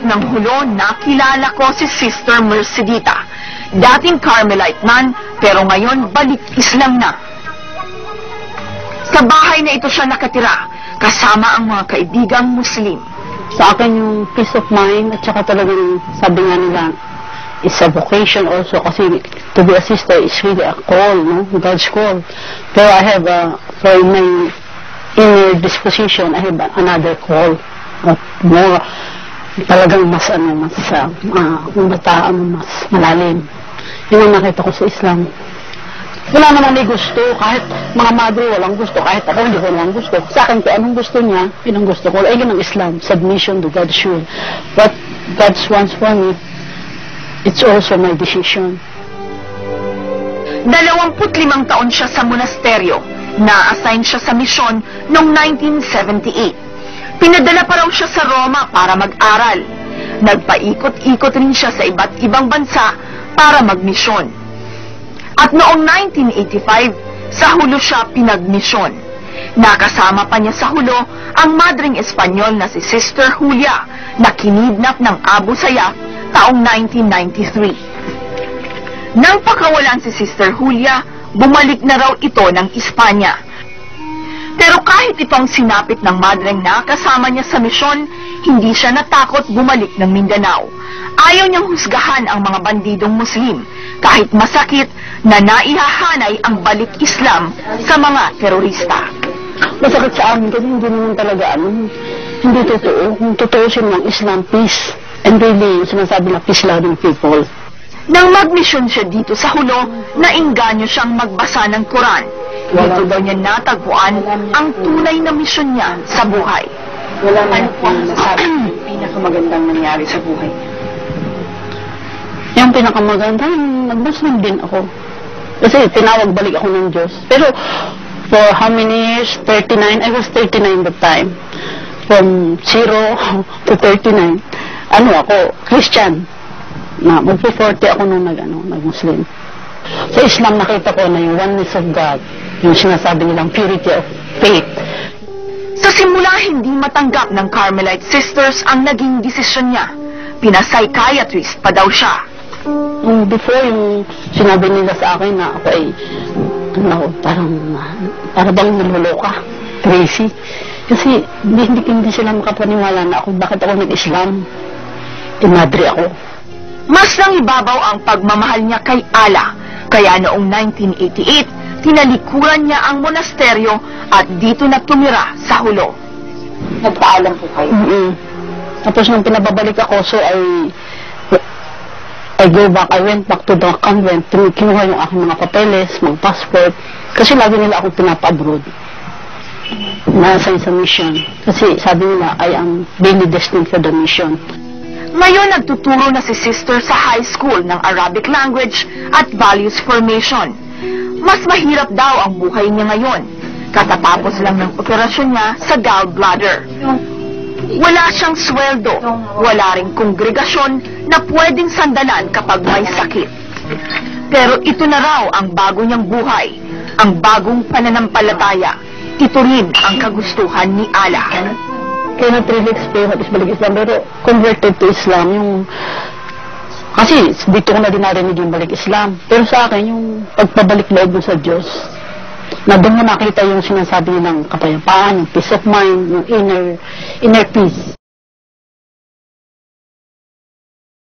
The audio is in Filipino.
ng hulo, nakilala ko si Sister Mercedita. Dating Carmelite man, pero ngayon balik Islam na. Sa bahay na ito siya nakatira, kasama ang mga kaibigang Muslim. Sa akin yung peace of mind at saka talagang sabi nga nila, it's a vocation also kasi to be a sister is really a call, no? God's call. Pero I have, for my inner disposition, I have another call. More, talagang mas, mas malalim. Yung ang nakita ko sa Islam. Wala naman may gusto, kahit mga madre walang gusto, kahit ako hindi ko naman gusto. Sa akin, kung anong gusto niya, yun ang gusto ko. Ay, yun ang Islam, submission to God's will. What God wants for me, it's also my decision. 25 taon siya sa monasteryo. Na-assign siya sa misyon noong 1978. Pinadala pa raw siya sa Roma para mag-aral. Nagpaikot-ikot rin siya sa iba't ibang bansa para magmisyon. At noong 1985, sa hulo siya pinagmisyon. Nakasama pa niya sa hulo ang madring Espanyol na si Sister Julia na kinidnap ng Abu Sayyaf taong 1993. Nang pakawalan si Sister Julia, bumalik na raw ito ng Espanya. Pero kahit itong sinapit ng madreng na kasama niya sa misyon, hindi siya natakot bumalik ng Mindanao. Ayaw niyang husgahan ang mga bandidong Muslim, kahit masakit na naihahanay ang balik Islam sa mga terorista. Masakit sa amin kasi hindi naman talaga hindi totoo. Kung totoo siya ng Islam, peace. And really, sinasabi na peace-loving people. Nang magmisyon siya dito sa hulo, nainganyo siyang magbasa ng Quran. Dito daw niya natagpuan ang tunay na misyon niya sa buhay. Wala na po masasabi pinakamagandang nangyari sa buhay. Yung pinakamagandang, nagmuslim din ako. Kasi tinawag balik ako ng Diyos. Pero for how many years? 39. I was 39 that time. From 0 to 39. Ako, Christian. Magpo-40 ako nung nag-Muslim. Sa Islam nakita ko na yung oneness of God, yung sinasabi nilang purity of faith. Sa simula, hindi matanggap ng Carmelite Sisters ang naging desisyon niya. Pinapsychiatrist pa daw siya. Before, yung sinabi nila sa akin na ako ay, parang bang naluloka, crazy. Kasi hindi sila makapaniwala na ako, bakit ako nag-Islam. Madre ako. Mas nang ibabaw ang pagmamahal niya kay Allah. Kaya noong 1988, tinalikuran niya ang monasteryo at dito na tumira sa hulo. Nagpaalam po kayo? Tapos nung pinababalik ako, so I went back to the convent, kinuha yung aking mga papeles, mga passport, kasi lagi nila akong pinapa-abroad. Nasa sa mission. Kasi sabi nila, I am really destined for the mission. Ngayon, nagtuturo na si Sister sa high school ng Arabic language at values formation. Mas mahirap daw ang buhay niya ngayon. Katatapos lang ng operasyon niya sa gallbladder. Wala siyang sweldo, wala ring kongregasyon na pwedeng sandalan kapag may sakit. Pero ito na raw ang bago niyang buhay, ang bagong pananampalataya. Ito rin ang kagustuhan ni Allah. Cannot really explain what is balik Islam, pero converted to Islam, kasi dito ko na din narinig yung balik Islam. Pero sa akin, yung pagpabalik loob mo sa Diyos, na doon mo nakita yung sinasabi ng kapayapaan, yung peace of mind, yung inner peace.